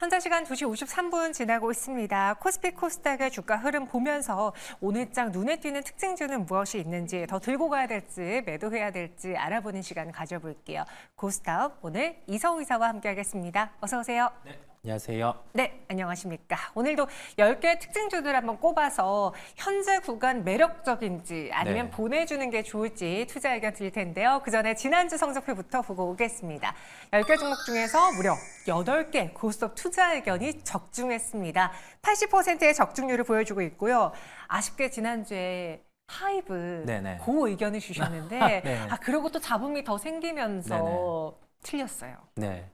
현재 시간 2시 53분 지나고 있습니다. 코스피 코스닥의 주가 흐름 보면서 오늘장 눈에 띄는 특징주는 무엇이 있는지, 더 들고 가야 될지 매도해야 될지 알아보는 시간 가져볼게요. 코스닥 오늘 이성우 이사와 함께하겠습니다. 어서 오세요. 네, 안녕하세요. 네, 안녕하십니까. 오늘도 10개의 특징주들 한번 꼽아서 현재 구간 매력적인지 아니면 네. 보내주는 게 좋을지 투자 의견 드릴 텐데요. 그 전에 지난주 성적표부터 보고 오겠습니다. 10개 종목 중에서 무려 8개 고스톱 투자 의견이 적중했습니다. 80%의 적중률을 보여주고 있고요. 아쉽게 지난주에 하이브 네네. 고 의견을 주셨는데 네. 그러고 또 잡음이 더 생기면서 네네. 틀렸어요. 네,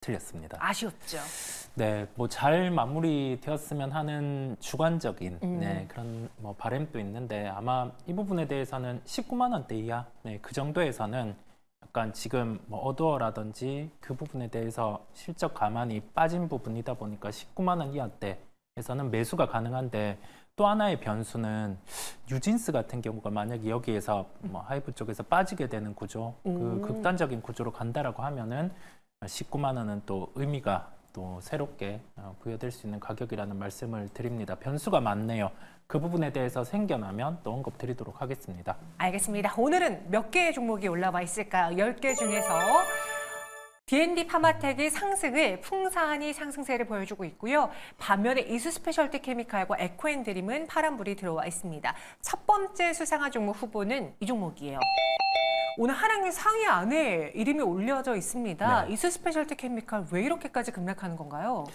틀렸습니다. 아쉬웠죠. 네, 뭐 잘 마무리되었으면 하는 주관적인 그런 뭐 바람도 있는데 아마 이 부분에 대해서는 19만 원대 이하, 그 정도에서는 약간 지금 뭐 어두워라든지 그 부분에 대해서 실적 가만히 빠진 부분이다 보니까 19만 원 이하대에서는 매수가 가능한데 또 하나의 변수는 뉴진스 같은 경우가 만약에 여기에서 뭐 하이브 쪽에서 빠지게 되는 구조, 그 극단적인 구조로 간다라고 하면은 19만 원은 또 의미가 또 새롭게 부여될 수 있는 가격이라는 말씀을 드립니다. 변수가 많네요. 그 부분에 대해서 생겨나면 또 언급 드리도록 하겠습니다. 알겠습니다. 오늘은 몇 개의 종목이 올라와 있을까요? 10개 중에서 D&D 파마텍이 상승을 풍산이 상승세를 보여주고 있고요. 반면에 이수 스페셜티 케미칼과 에코앤드림은 파란불이 들어와 있습니다. 첫 번째 수상한 종목 후보는 이 종목이에요. 오늘 하락률 상위 안에 이름이 올려져 있습니다. 네. 이수 스페셜티 케미칼 왜 이렇게까지 급락하는 건가요?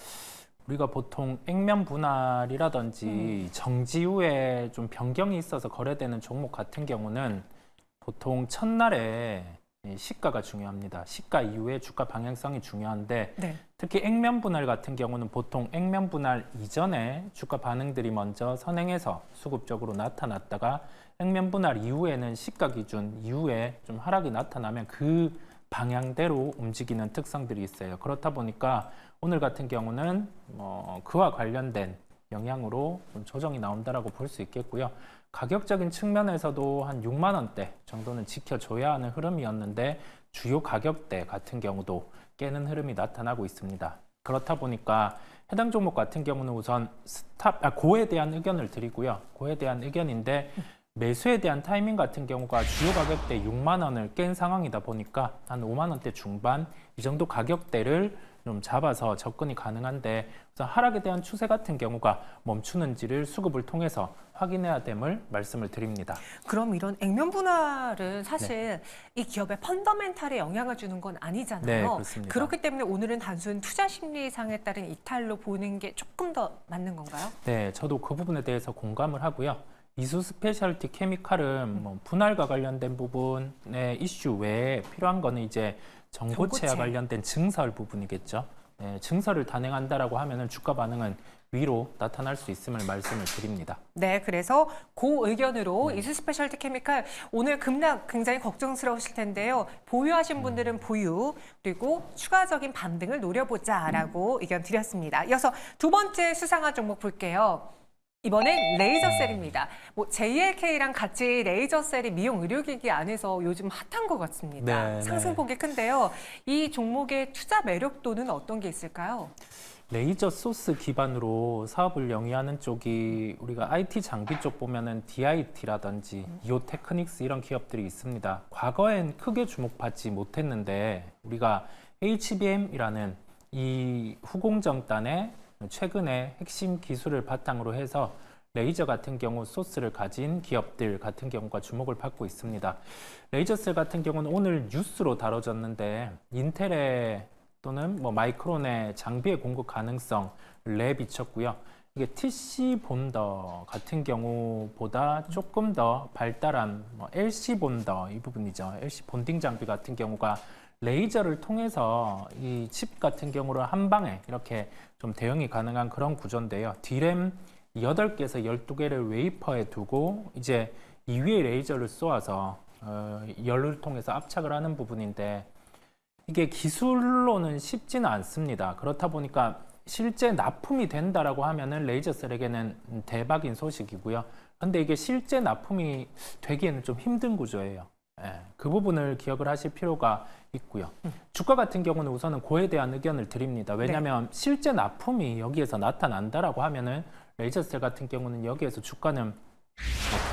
우리가 보통 액면 분할이라든지 정지 후에 좀 변경이 있어서 거래되는 종목 같은 경우는 보통 첫날에 시가가 중요합니다. 시가 이후에 주가 방향성이 중요한데 네. 특히 액면 분할 같은 경우는 보통 액면 분할 이전에 주가 반응들이 먼저 선행해서 수급적으로 나타났다가 액면 분할 이후에는 시가 기준 이후에 좀 하락이 나타나면 그 방향대로 움직이는 특성들이 있어요. 그렇다 보니까 오늘 같은 경우는 그와 관련된 영향으로 좀 조정이 나온다라고 볼 수 있겠고요. 가격적인 측면에서도 한 6만 원대 정도는 지켜줘야 하는 흐름이었는데 주요 가격대 같은 경우도 깨는 흐름이 나타나고 있습니다. 그렇다 보니까 해당 종목 같은 경우는 우선 고에 대한 의견을 드리고요. 고에 대한 의견인데 매수에 대한 타이밍 같은 경우가 주요 가격대 6만 원을 깬 상황이다 보니까 한 5만 원대 중반 이 정도 가격대를 좀 잡아서 접근이 가능한데 우선 하락에 대한 추세 같은 경우가 멈추는지를 수급을 통해서 확인해야 됨을 말씀을 드립니다. 그럼 이런 액면 분할은 사실 이 기업의 펀더멘탈에 영향을 주는 건 아니잖아요. 네, 그렇습니다. 그렇기 때문에 오늘은 단순 투자 심리상에 따른 이탈로 보는 게 조금 더 맞는 건가요? 네, 저도 그 부분에 대해서 공감을 하고요. 이수 스페셜티 케미칼은 뭐 분할과 관련된 부분의 이슈 외에 필요한 거는 이제 전고체와 관련된 증설 부분이겠죠. 네, 증설을 단행한다라고 하면은 주가 반응은 위로 나타날 수 있음을 말씀을 드립니다. 네, 그래서 그 의견으로 이수 스페셜티 케미칼 오늘 급락 굉장히 걱정스러우실 텐데요. 보유하신 분들은 보유, 그리고 추가적인 반등을 노려보자라고 의견 드렸습니다. 이어서 두 번째 수상한 종목 볼게요. 이번엔 레이저셀입니다. 뭐 JLK랑 같이 레이저셀이 미용 의료기기 안에서 요즘 핫한 것 같습니다. 네, 상승폭이 큰데요. 이 종목의 투자 매력도는 어떤 게 있을까요? 레이저 소스 기반으로 사업을 영위하는 쪽이 우리가 IT 장비 쪽 보면은 DIT라든지 이오테크닉스 이런 기업들이 있습니다. 과거엔 크게 주목받지 못했는데 우리가 HBM이라는 이 후공정단의 최근에 핵심 기술을 바탕으로 해서 레이저 같은 경우 소스를 가진 기업들 같은 경우가 주목을 받고 있습니다. 레이저셀 같은 경우는 오늘 뉴스로 다뤄졌는데 인텔의 또는 뭐 마이크론의 장비의 공급 가능성 랩 비쳤고요. 이게 TC 본더 같은 경우보다 조금 더 발달한 LC 본더 이 부분이죠. LC 본딩 장비 같은 경우가 레이저를 통해서 이 칩 같은 경우를 한 방에 이렇게 좀 대응이 가능한 그런 구조인데요. D램 8개에서 12개를 웨이퍼에 두고 이제 이 위에 레이저를 쏘아서 열을 통해서 압착을 하는 부분인데 이게 기술로는 쉽지는 않습니다. 그렇다 보니까 실제 납품이 된다라고 하면은 레이저셀에게는 대박인 소식이고요. 근데 이게 실제 납품이 되기에는 좀 힘든 구조예요. 그 부분을 기억을 하실 필요가 있고요. 주가 같은 경우는 우선은 고에 대한 의견을 드립니다. 왜냐하면 실제 납품이 여기에서 나타난다라고 하면은 레이저셀 같은 경우는 여기에서 주가는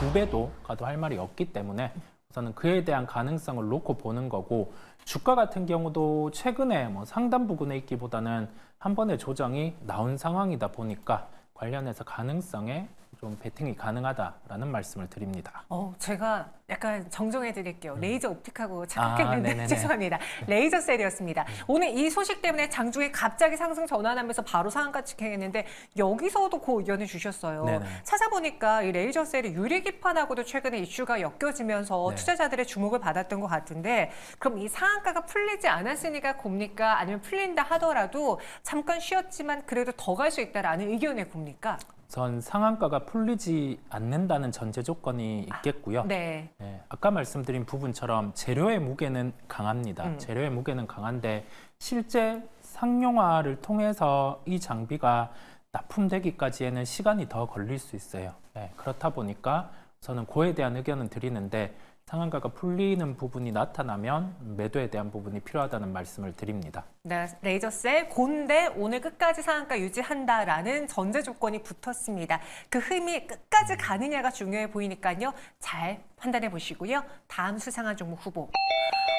2배도 가도 할 말이 없기 때문에 우선은 그에 대한 가능성을 놓고 보는 거고, 주가 같은 경우도 최근에 상단 부근에 있기보다는 한 번의 조정이 나온 상황이다 보니까 관련해서 가능성에 좀 베팅이 가능하다라는 말씀을 드립니다. 제가 약간 정정해 드릴게요. 레이저 옵틱하고 착각했는데 네네네. 죄송합니다. 레이저 셀이었습니다. 오늘 이 소식 때문에 장중에 갑자기 상승 전환하면서 바로 상한가 직행했는데 여기서도 그 의견을 주셨어요. 네네. 찾아보니까 이 레이저 셀이 유리기판하고도 최근에 이슈가 엮여지면서 네. 투자자들의 주목을 받았던 것 같은데, 그럼 이 상한가가 풀리지 않았으니까 곱니까? 아니면 풀린다 하더라도 잠깐 쉬었지만 그래도 더 갈 수 있다라는 의견의 곱니까? 우선 상한가가 풀리지 않는다는 전제 조건이 있겠고요. 네. 아까 말씀드린 부분처럼 재료의 무게는 강합니다. 재료의 무게는 강한데 실제 상용화를 통해서 이 장비가 납품되기까지에는 시간이 더 걸릴 수 있어요. 그렇다 보니까 저는 고에 대한 의견은 드리는데 상한가가 풀리는 부분이 나타나면 매도에 대한 부분이 필요하다는 말씀을 드립니다. 네, 레이저셀 곤데 오늘 끝까지 상한가 유지한다라는 전제 조건이 붙었습니다. 그 흠이 끝까지 가느냐가 중요해 보이니까요. 잘 판단해 보시고요. 다음 수상한 종목 후보.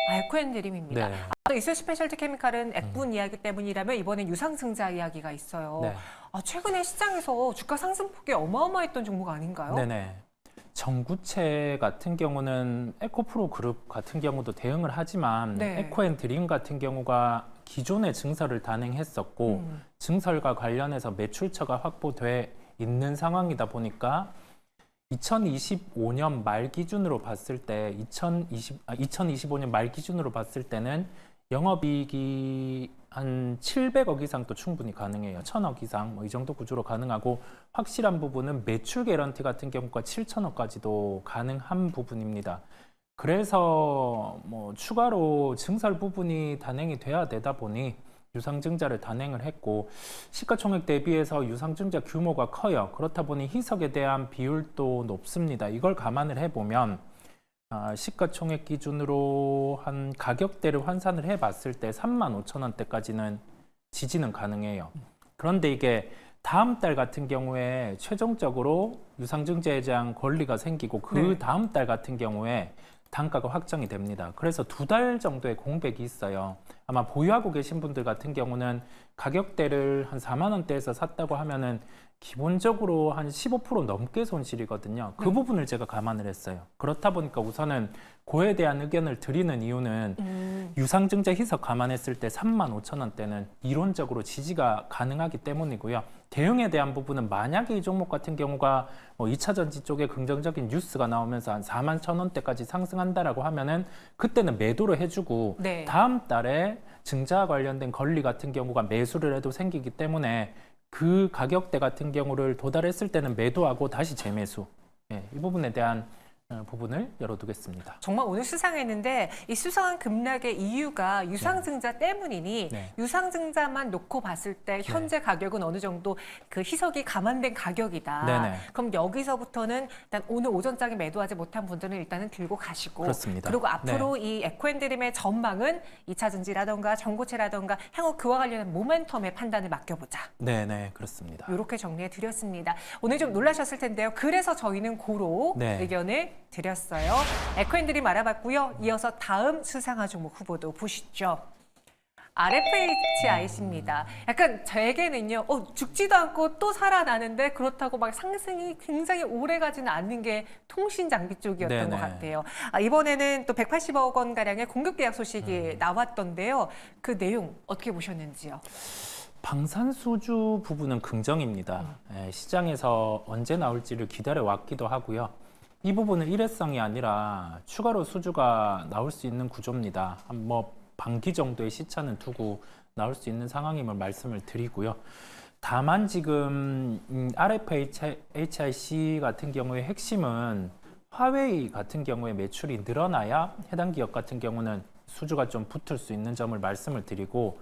알코엔드림입니다. 네. 또 이슬 스페셜티 케미칼은 액분 이야기 때문이라면 이번엔 유상증자 이야기가 있어요. 네. 최근에 시장에서 주가 상승폭이 어마어마했던 종목 아닌가요? 네네. 정구체 같은 경우는 에코프로 그룹 같은 경우도 대응을 하지만 네. 에코앤드림 같은 경우가 기존의 증설을 단행했었고 증설과 관련해서 매출처가 확보돼 있는 상황이다 보니까 2025년 말 기준으로 봤을 때 2025년 말 기준으로 봤을 때는 영업이익이 한 700억 이상도 충분히 가능해요. 1000억 이상 이 정도 구조로 가능하고, 확실한 부분은 매출 개런티 같은 경우가 7천억까지도 가능한 부분입니다. 그래서 추가로 증설 부분이 단행이 돼야 되다 보니 유상증자를 단행을 했고, 시가총액 대비해서 유상증자 규모가 커요. 그렇다 보니 희석에 대한 비율도 높습니다. 이걸 감안을 해보면 시가총액 기준으로 한 가격대를 환산을 해봤을 때 35,000원대까지는 지지는 가능해요. 그런데 이게 다음 달 같은 경우에 최종적으로 유상증자에 대한 권리가 생기고 그 다음 달 같은 경우에 단가가 확정이 됩니다. 그래서 2달 정도의 공백이 있어요. 아마 보유하고 계신 분들 같은 경우는 가격대를 한 4만 원대에서 샀다고 하면은 기본적으로 한 15% 넘게 손실이거든요. 그 부분을 제가 감안을 했어요. 그렇다 보니까 우선은 고에 대한 의견을 드리는 이유는 유상증자 희석 감안했을 때 35,000원대는 이론적으로 지지가 가능하기 때문이고요. 대응에 대한 부분은 만약에 이 종목 같은 경우가 2차 전지 쪽에 긍정적인 뉴스가 나오면서 한 41,000원대까지 상승한다라고 하면은 그때는 매도를 해주고 다음 달에 증자와 관련된 권리 같은 경우가 매수를 해도 생기기 때문에 그 가격대 같은 경우를 도달했을 때는 매도하고 다시 재매수. 이 부분에 대한 부분을 열어두겠습니다. 정말 오늘 수상했는데 이 수상한 급락의 이유가 유상증자 때문이니 유상증자만 놓고 봤을 때 현재 가격은 어느 정도 그 희석이 감안된 가격이다. 그럼 여기서부터는 일단 오늘 오전장에 매도하지 못한 분들은 일단은 들고 가시고, 그렇습니다. 그리고 앞으로 이 에코앤드림의 전망은 2차 전지라던가 전고체라던가 향후 그와 관련된 모멘텀의 판단을 맡겨보자. 네네, 그렇습니다. 이렇게 정리해 드렸습니다. 오늘 좀 놀라셨을 텐데요. 그래서 저희는 고로 의견을 드렸어요. 에코앤드림 알아봤고요. 이어서 다음 수상한 종목 후보도 보시죠. RFHIC입니다. 약간 저에게는요, 죽지도 않고 또 살아나는데 그렇다고 막 상승이 굉장히 오래 가지는 않는 게 통신 장비 쪽이었던 것 같아요. 이번에는 또 180억 원 가량의 공급 계약 소식이 나왔던데요. 그 내용 어떻게 보셨는지요? 방산수주 부분은 긍정입니다. 시장에서 언제 나올지를 기다려 왔기도 하고요. 이 부분은 일회성이 아니라 추가로 수주가 나올 수 있는 구조입니다. 반기 정도의 시차는 두고 나올 수 있는 상황임을 말씀을 드리고요. 다만 지금 RFHIC 같은 경우의 핵심은 화웨이 같은 경우에 매출이 늘어나야 해당 기업 같은 경우는 수주가 좀 붙을 수 있는 점을 말씀을 드리고,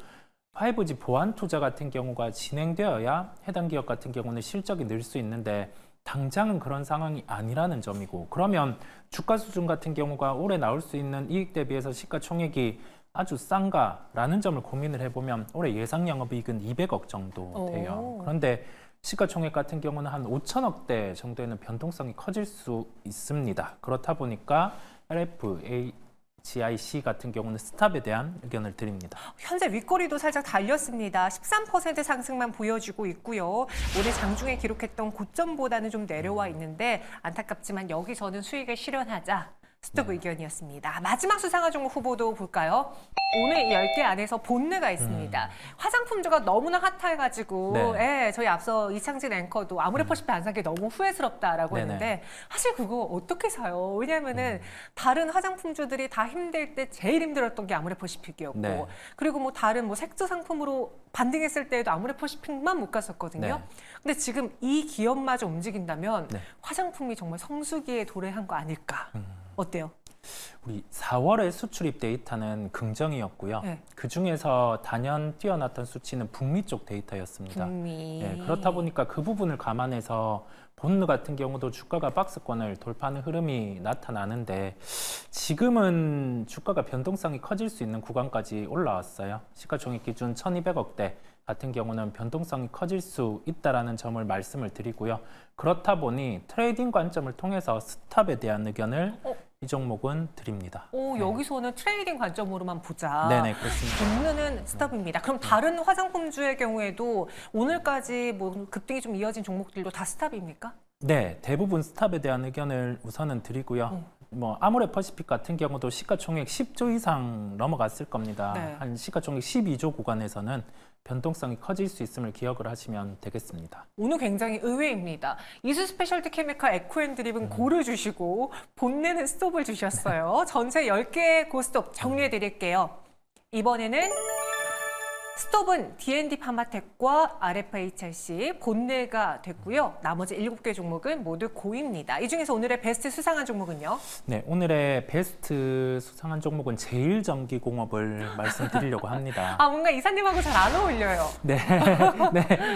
5G 보안 투자 같은 경우가 진행되어야 해당 기업 같은 경우는 실적이 늘 수 있는데 당장은 그런 상황이 아니라는 점이고, 그러면 주가 수준 같은 경우가 올해 나올 수 있는 이익 대비해서 시가총액이 아주 싼가라는 점을 고민을 해보면 올해 예상 영업이익은 200억 정도 돼요. 그런데 시가총액 같은 경우는 한 5천억대 정도에는 변동성이 커질 수 있습니다. 그렇다 보니까 LFHIC 같은 경우는 스탑에 대한 의견을 드립니다. 현재 윗꼬리도 살짝 달렸습니다. 13% 상승만 보여주고 있고요. 올해 장중에 기록했던 고점보다는 좀 내려와 있는데 안타깝지만 여기서는 수익을 실현하자. 스톱 의견이었습니다. 마지막 수상한 종목 후보도 볼까요? 오늘 10개 안에서 본네가 있습니다. 화장품주가 너무나 핫해가지고 예, 저희 앞서 이창진 앵커도 아모레퍼시피 안 산 게 너무 후회스럽다라고 했는데 사실 그거 어떻게 사요? 왜냐하면은 다른 화장품주들이 다 힘들 때 제일 힘들었던 게 아모레퍼시픽이었고 그리고 뭐 다른 뭐 색조 상품으로 반등했을 때에도 아모레퍼시픽만 못 갔었거든요. 근데 지금 이 기업마저 움직인다면 화장품이 정말 성수기에 도래한 거 아닐까? 어때요? 우리 4월의 수출입 데이터는 긍정이었고요. 그 중에서 단연 뛰어났던 수치는 북미 쪽 데이터였습니다. 북미. 그렇다 보니까 그 부분을 감안해서 본느 같은 경우도 주가가 박스권을 돌파하는 흐름이 나타나는데 지금은 주가가 변동성이 커질 수 있는 구간까지 올라왔어요. 시가총액 기준 1,200억대 같은 경우는 변동성이 커질 수 있다라는 점을 말씀을 드리고요. 그렇다 보니 트레이딩 관점을 통해서 스탑에 대한 의견을 이 종목은 드립니다. 여기서는 트레이딩 관점으로만 보자. 네네, 그렇습니다. 본능은 스탑입니다. 그럼 다른 화장품주의 경우에도 오늘까지 뭐 급등이 좀 이어진 종목들도 다 스탑입니까? 네, 대부분 스탑에 대한 의견을 우선은 드리고요. 뭐 아모레퍼시픽 같은 경우도 시가총액 10조 이상 넘어갔을 겁니다. 한 시가총액 12조 구간에서는 변동성이 커질 수 있음을 기억을 하시면 되겠습니다. 오늘 굉장히 의외입니다. 이수 스페셜티 케미칼 에코앤드립은 고를 주시고 본네는 스톱을 주셨어요. 전체 10개의 고스톱 정리해 드릴게요. 이번에는 스톱은 D&D 파마텍과 RFHIC, 본네가 됐고요. 나머지 7개 종목은 모두 고입니다. 이 중에서 오늘의 베스트 수상한 종목은요? 네, 오늘의 베스트 수상한 종목은 제일전기공업을 말씀드리려고 합니다. 뭔가 이사님하고 잘 안 어울려요. 네,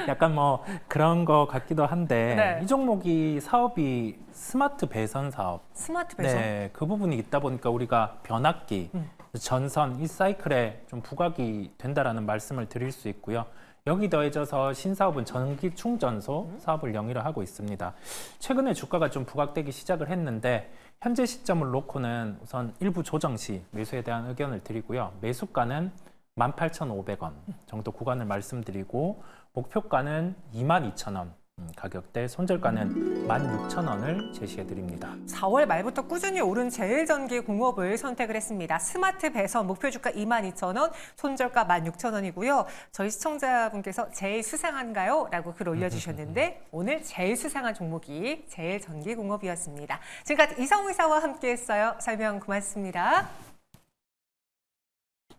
약간 뭐 그런 거 같기도 한데 이 종목이 사업이 스마트 배선 사업. 스마트 배선? 네, 그 부분이 있다 보니까 우리가 변압기, 전선, 이 사이클에 좀 부각이 된다라는 말씀을 드릴 수 있고요. 여기 더해져서 신사업은 전기 충전소 사업을 영위를 하고 있습니다. 최근에 주가가 좀 부각되기 시작을 했는데 현재 시점을 놓고는 우선 일부 조정 시 매수에 대한 의견을 드리고요. 매수가는 18,500원 정도 구간을 말씀드리고 목표가는 22,000원. 가격대, 손절가는 16,000원을 제시해 드립니다. 4월 말부터 꾸준히 오른 제일전기공업을 선택을 했습니다. 스마트 배선 목표 주가 22,000원, 손절가 16,000원이고요. 저희 시청자분께서 제일 수상한가요? 라고 글 올려주셨는데 오늘 제일 수상한 종목이 제일전기공업이었습니다. 지금까지 이성우 이사와 함께했어요. 설명 고맙습니다.